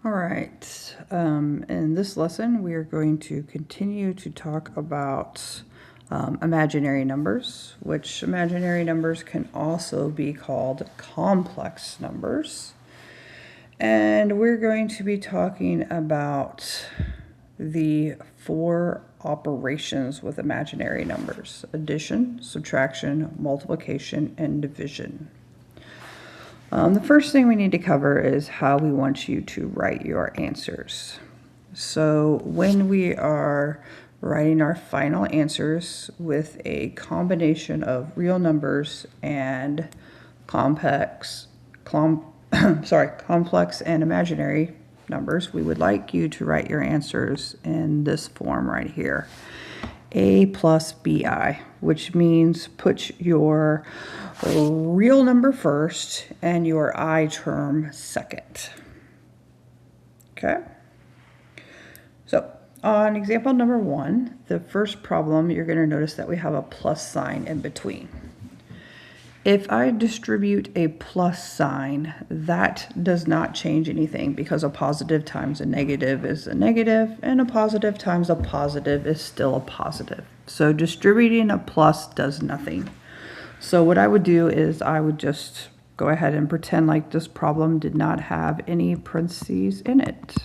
All right, in this lesson, we are going to continue to talk about imaginary numbers, which imaginary numbers can also be called complex numbers. And we're going to be talking about the 4 operations with imaginary numbers: addition, subtraction, multiplication, and division. The first thing we need to cover is how we want you to write your answers. So when we are writing our final answers with a combination of real numbers and complex and imaginary numbers, we would like you to write your answers in this form right here. A plus BI, which means put your real number first and your I term second. Okay? So on example number 1, the first problem, you're going to notice that we have a plus sign in between. If I distribute a plus sign, that does not change anything because a positive times a negative is a negative, and a positive times a positive is still a positive. So distributing a plus does nothing. So what I would do is I would just go ahead and pretend like this problem did not have any parentheses in it.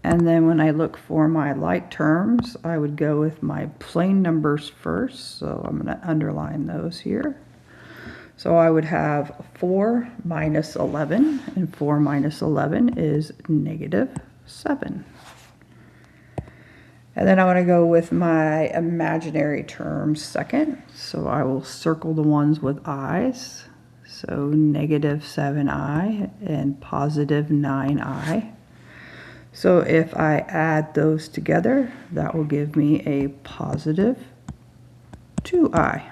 And then when I look for my like terms, I would go with my plain numbers first. So I'm going to underline those here. So I would have 4 minus 11, and 4 minus 11 is negative 7. And then I want to go with my imaginary terms second. So I will circle the ones with i's. So negative 7i and positive 9i. So if I add those together, that will give me a positive 2i.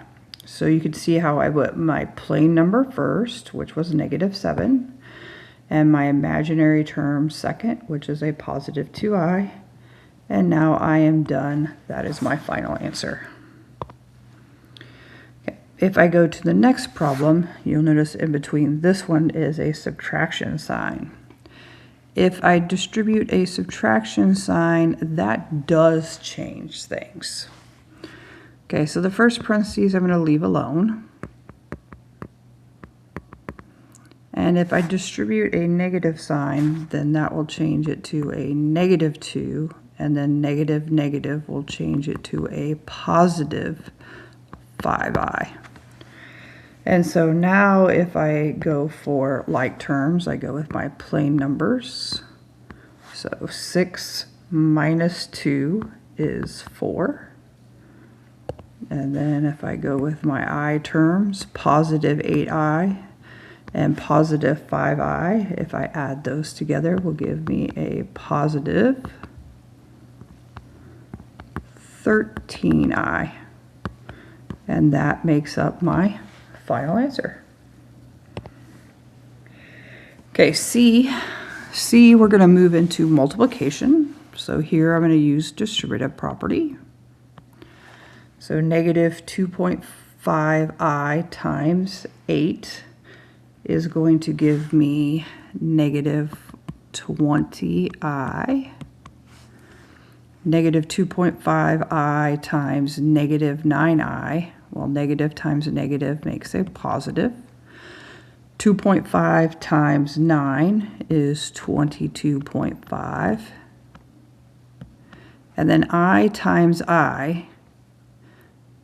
So you can see how I put my plain number first, which was negative 7, and my imaginary term second, which is a positive 2i. And now I am done. That is my final answer. Okay. If I go to the next problem, you'll notice in between this one is a subtraction sign. If I distribute a subtraction sign, that does change things. Okay, so the first parentheses I'm going to leave alone. And if I distribute a negative sign, then that will change it to a negative 2, and then negative negative will change it to a positive 5i. And so now if I go for like terms, I go with my plain numbers. So 6 minus 2 is 4. And then if I go with my I terms, positive 8i and positive 5i, if I add those together, will give me a positive 13i. And that makes up my final answer. Okay, C, we're going to move into multiplication. So here I'm going to use distributive property. So negative 2.5i times 8 is going to give me negative 20i. Negative 2.5i times negative 9i. Well, negative times a negative makes a positive. 2.5 times 9 is 22.5. And then I times I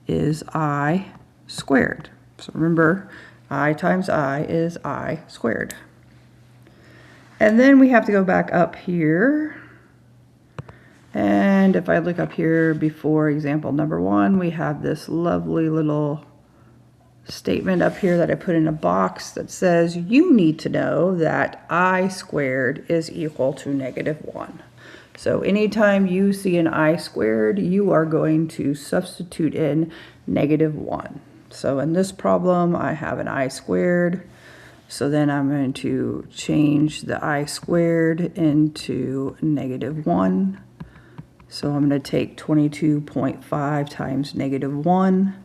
is I squared. So remember, I times I is I squared. And then we have to go back up here. And if I look up here before example number 1, we have this lovely little statement up here that I put in a box that says you need to know that I squared is equal to negative 1. So anytime you see an I squared, you are going to substitute in negative 1. So in this problem, I have an I squared. So then I'm going to change the I squared into negative 1. So I'm going to take 22.5 times negative 1,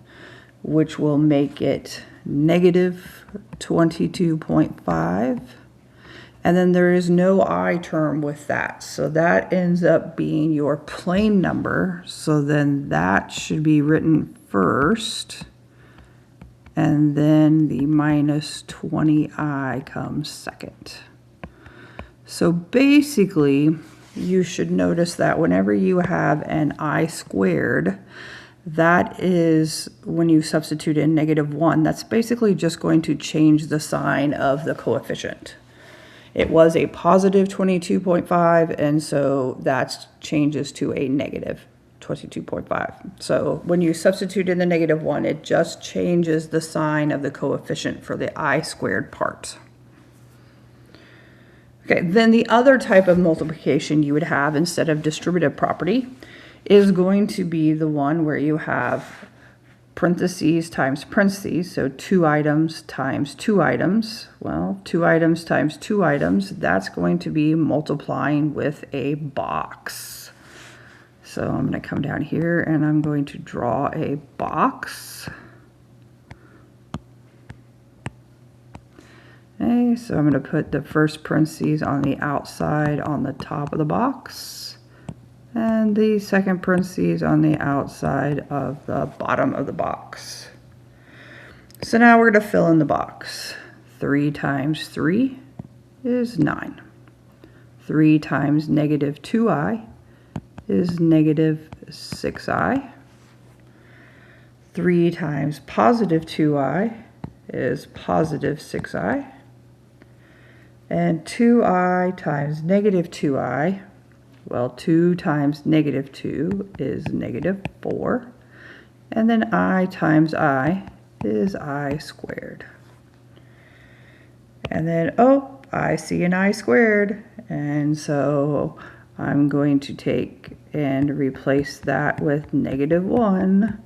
which will make it negative 22.5. And then there is no I term with that. So that ends up being your plain number. So then that should be written first. And then the minus 20i comes second. So basically, you should notice that whenever you have an I squared, that is when you substitute in -1, that's basically just going to change the sign of the coefficient. It was a positive 22.5, and so that changes to a negative 22.5. So when you substitute in the -1, it just changes the sign of the coefficient for the I squared part. Okay, then the other type of multiplication you would have instead of distributive property is going to be the one where you have parentheses times parentheses, so 2 items times 2 items. Well, 2 items times 2 items, that's going to be multiplying with a box. So I'm going to come down here and I'm going to draw a box. Okay, so I'm going to put the first parentheses on the outside on the top of the box, and the second parentheses on the outside of the bottom of the box. So now we're going to fill in the box. 3 times 3 is 9. 3 times negative 2i is negative 6i. 3 times positive 2i is positive 6i. And 2i times negative 2i, well, 2 times negative 2 is negative 4. And then I times I is I squared. And then, oh, I see an I squared. And so I'm going to take and replace that with -1,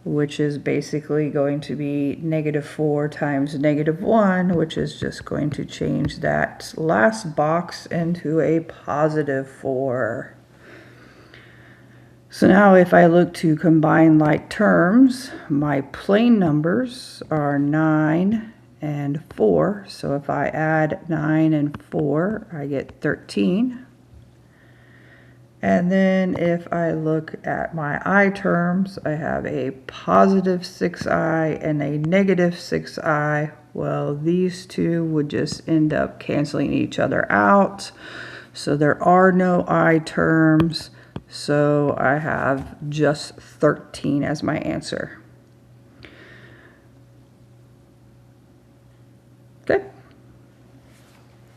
which is basically going to be -4 times -1, which is just going to change that last box into a positive 4. So now if I look to combine like terms, my plain numbers are 9 and 4. So if I add 9 and 4, I get 13. And then if I look at my I terms, I have a positive 6i and a negative 6i. Well, these two would just end up canceling each other out. So there are no I terms. So I have just 13 as my answer. Okay.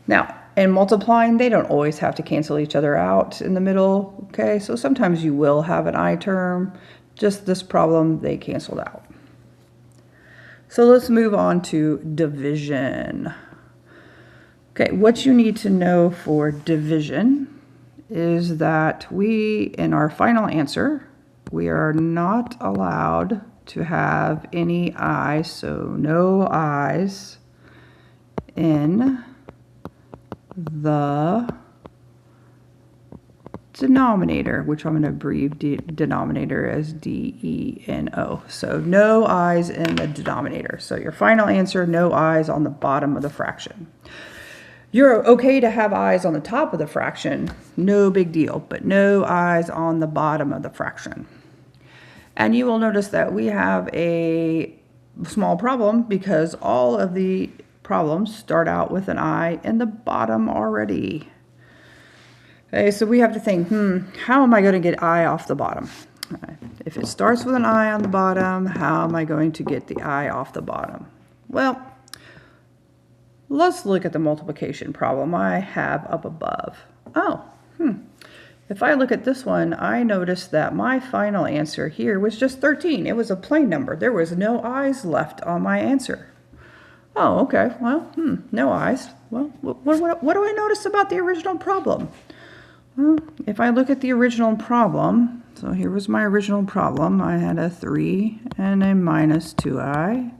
Now, and multiplying, they don't always have to cancel each other out in the middle, okay? So sometimes you will have an I term. Just this problem, they canceled out. So let's move on to division. Okay, what you need to know for division is that we, in our final answer, we are not allowed to have any I's, so no I's in the denominator, which I'm going to abbreviate denominator as D-E-N-O. So no I's in the denominator. So your final answer, no I's on the bottom of the fraction. You're okay to have I's on the top of the fraction, no big deal, but no I's on the bottom of the fraction. And you will notice that we have a small problem because all of the problems start out with an I in the bottom already. Okay, so we have to think, how am I going to get I off the bottom? If it starts with an I on the bottom, how am I going to get the I off the bottom? Well, let's look at the multiplication problem I have up above. Oh, if I look at this one, I notice that my final answer here was just 13. It was a plain number. There was no I's left on my answer. Oh, okay, well, no I's. Well, what do I notice about the original problem? Well, if I look at the original problem, so here was my original problem. I had a 3 and a minus 2i,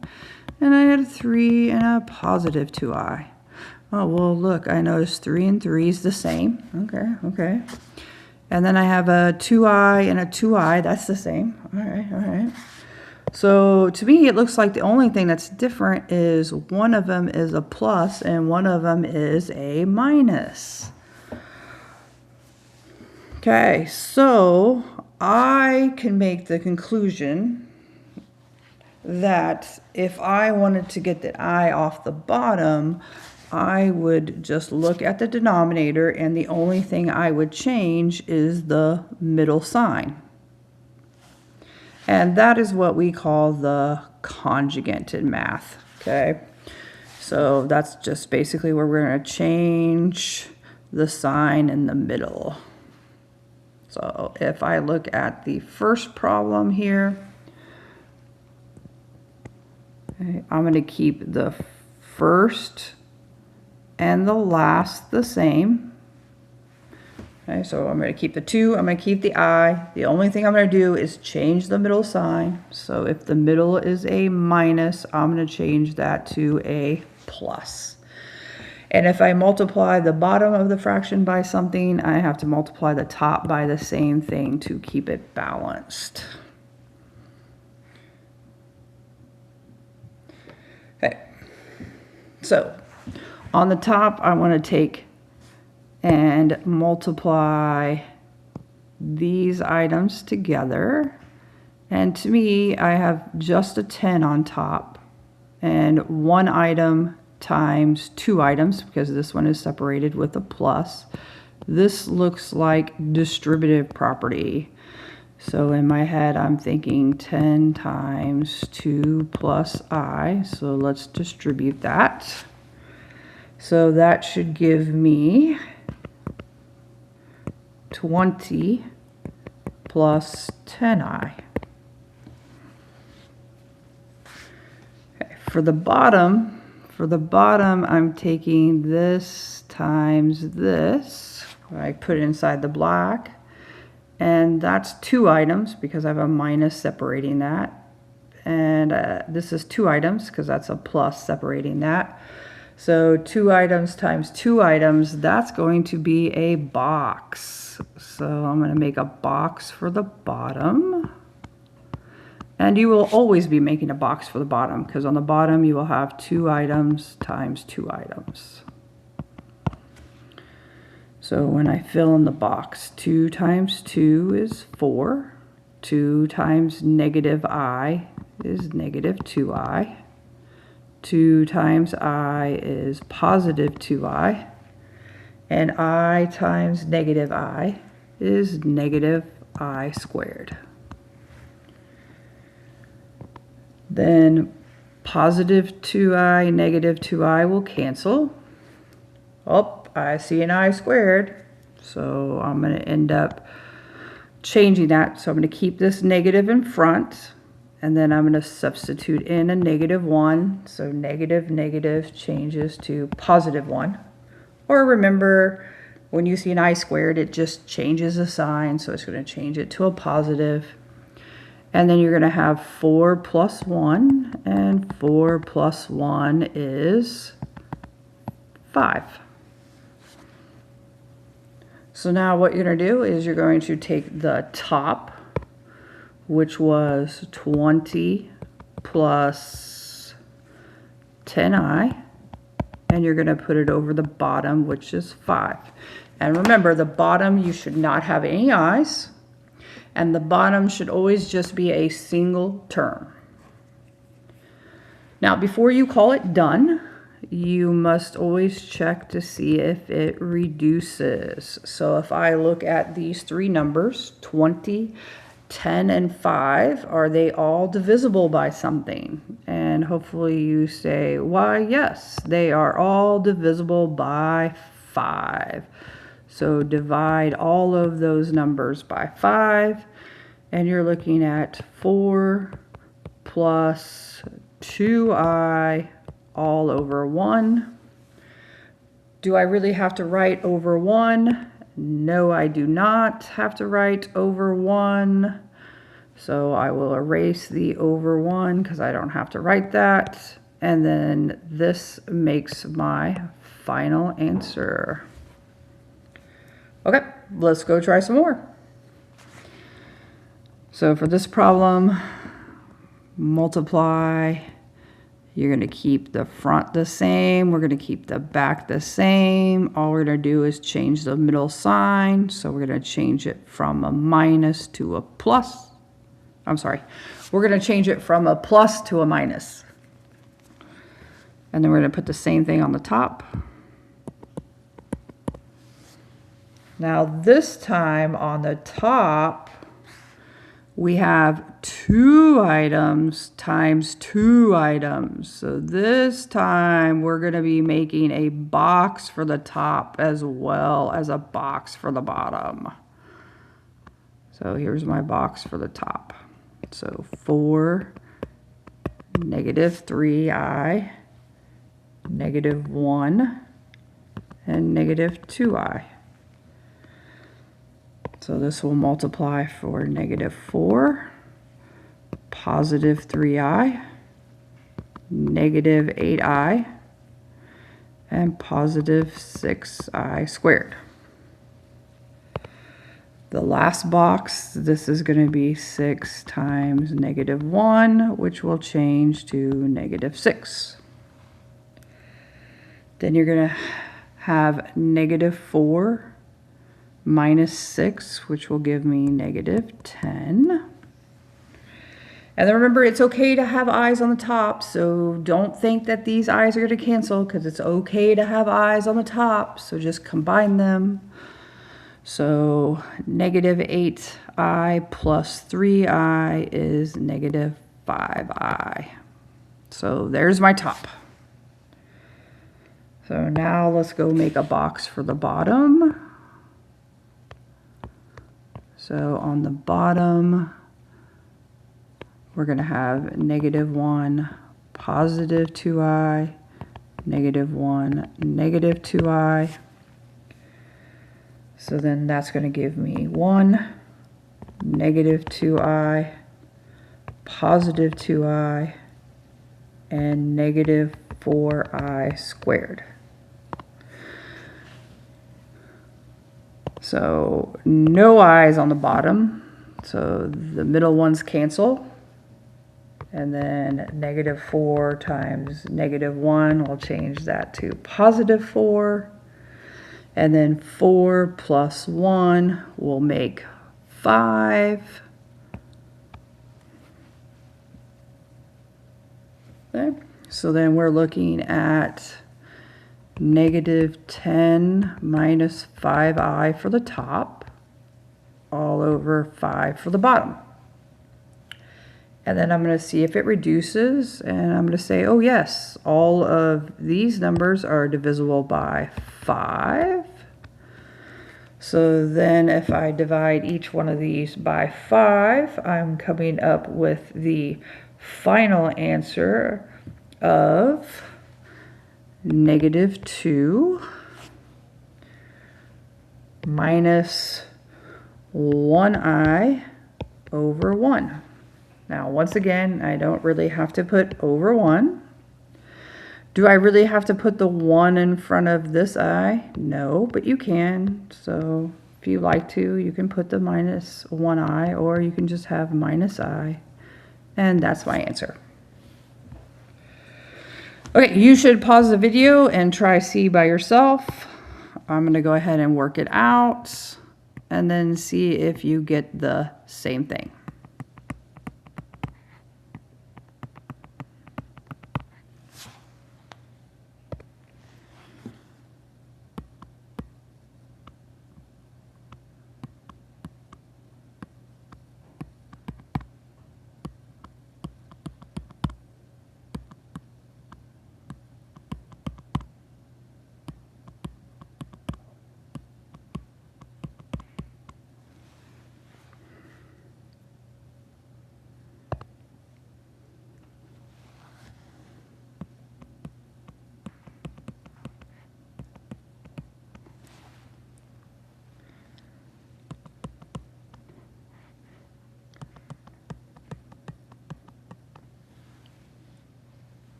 and I had a 3 and a positive 2i. Oh, well, look, I noticed 3 and 3 is the same. Okay. And then I have a 2i and a 2i. That's the same. All right. So to me, it looks like the only thing that's different is one of them is a plus and one of them is a minus. Okay, so I can make the conclusion that if I wanted to get the I off the bottom, I would just look at the denominator and the only thing I would change is the middle sign. And that is what we call the conjugate in math, okay? So that's just basically where we're going to change the sign in the middle. So if I look at the first problem here, okay, I'm going to keep the first and the last the same. Okay, so I'm going to keep the 2, I'm going to keep the I. The only thing I'm going to do is change the middle sign. So if the middle is a minus, I'm going to change that to a plus. And if I multiply the bottom of the fraction by something, I have to multiply the top by the same thing to keep it balanced. Okay, so on the top, I want to take and multiply these items together. And to me, I have just a 10 on top and one item times 2 items because this one is separated with a plus. This looks like distributive property. So in my head, I'm thinking 10 times 2 plus I. So let's distribute that. So that should give me 20 plus 10i. Okay, for the bottom, I'm taking this times this. I put it inside the black. And that's 2 items because I have a minus separating that. And this is 2 items because that's a plus separating that. So 2 items times 2 items, that's going to be a box. So I'm going to make a box for the bottom. And you will always be making a box for the bottom because on the bottom you will have 2 items times 2 items. So when I fill in the box, 2 times 2 is 4. 2 times negative I is negative 2i. 2 times I is positive 2i. And I times negative I is negative I squared. Then positive 2i, negative 2i will cancel. Oh, I see an I squared. So I'm going to end up changing that. So I'm going to keep this negative in front. And then I'm going to substitute in a negative 1. So negative, negative changes to positive 1. Or remember, when you see an I squared, it just changes the sign. So it's going to change it to a positive. And then you're going to have 4 plus 1. And 4 plus 1 is 5. So now what you're going to do is you're going to take the top, which was 20 plus 10i, and you're going to put it over the bottom, which is 5. And remember, the bottom, you should not have any i's, and the bottom should always just be a single term. Now, before you call it done, you must always check to see if it reduces. So if I look at these 3 numbers, 20, 10, and 5, are they all divisible by something? And hopefully you say, why, yes, they are all divisible by 5. So divide all of those numbers by 5, and you're looking at 4 plus 2i all over 1. Do I really have to write over 1? No, I do not have to write over 1. So I will erase the over 1 because I don't have to write that. And then this makes my final answer. Okay, let's go try some more. So for this problem, multiply. You're going to keep the front the same. We're going to keep the back the same. All we're going to do is change the middle sign. So we're going to change it from a minus to a plus. I'm sorry. We're going to change it from a plus to a minus. And then we're going to put the same thing on the top. Now this time on the top, we have 2 items times 2 items. So this time we're going to be making a box for the top as well as a box for the bottom. So here's my box for the top. So 4, negative 3i, negative 1, and negative 2i. So this will multiply for negative 4, positive 3i, negative 8i, and positive 6i squared. The last box, this is going to be 6 times negative 1, which will change to negative 6. Then you're going to have negative 4 minus 6, which will give me negative 10. And then remember, it's okay to have i's on the top, so don't think that these i's are going to cancel, because it's okay to have i's on the top, so just combine them. So negative 8i plus 3i is negative 5i. So there's my top. So now let's go make a box for the bottom. So on the bottom, we're going to have negative 1, positive 2i, negative 1, negative 2i. So then that's going to give me 1, negative 2i, positive 2i, and negative 4i squared. So no i's on the bottom, so the middle ones cancel. And then negative 4 times negative 1, we'll change that to positive 4. And then 4 plus 1 will make 5. Okay. So then we're looking at negative 10 minus 5i for the top, all over 5 for the bottom. And then I'm going to see if it reduces, and I'm going to say, oh yes, all of these numbers are divisible by 5. So then if I divide each one of these by 5, I'm coming up with the final answer of negative 2 minus 1i over 1. Now, once again, I don't really have to put over 1. Do I really have to put the 1 in front of this I? No, but you can. So if you like to, you can put the minus 1i, or you can just have minus I. And that's my answer. Okay, you should pause the video and try C by yourself. I'm going to go ahead and work it out and then see if you get the same thing.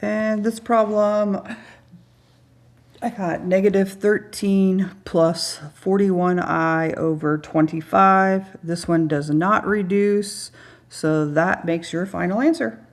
And this problem, I got negative 13 plus 41i over 25. This one does not reduce, so that makes your final answer.